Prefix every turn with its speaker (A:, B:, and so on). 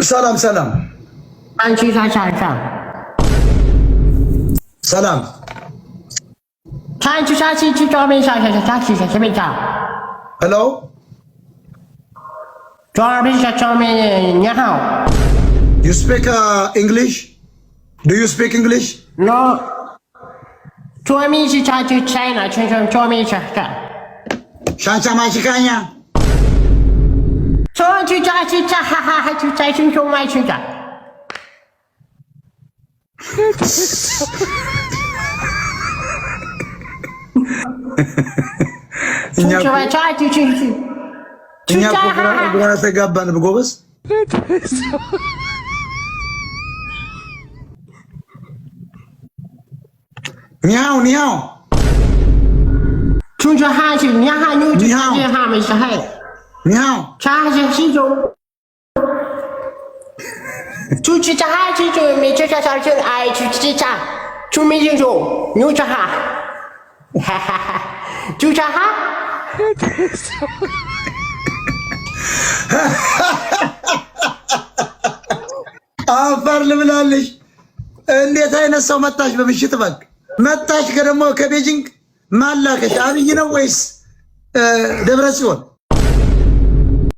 A: سلام سلام.
B: أنتي سلام.
A: سلام.
B: أنتي ساتي تومي ساتي ساتي
A: Hello.
B: تومي نياو.
A: You speak English? Do you speak English?
B: No. تومي ساتي China. تومي ساتي.
A: Shancha machikanya.
B: تومي ساتي ساتي تومي ساتي.
A: እኛ ግራ ተጋባን በጎበዝ ኒያው ኒያው
B: ቹንጃሃጂ ኒያሃኙ ኒያሃ
A: ኒያው
B: ቻጂ ሲጆ ቹቺቻሃጂ ቹ ሚቻቻቻቹ አይ ቹቺቻ ቹሚጂጆ ኒውቻሃ ቹቻሃ አፈር ልብላለሽ። እንዴት አይነት ሰው መጣሽ? በምሽት በግ መጣሽ። ከደሞ ከቤጂንግ ማላከሽ አብይ ነው ወይስ ደብረ ጽዮን?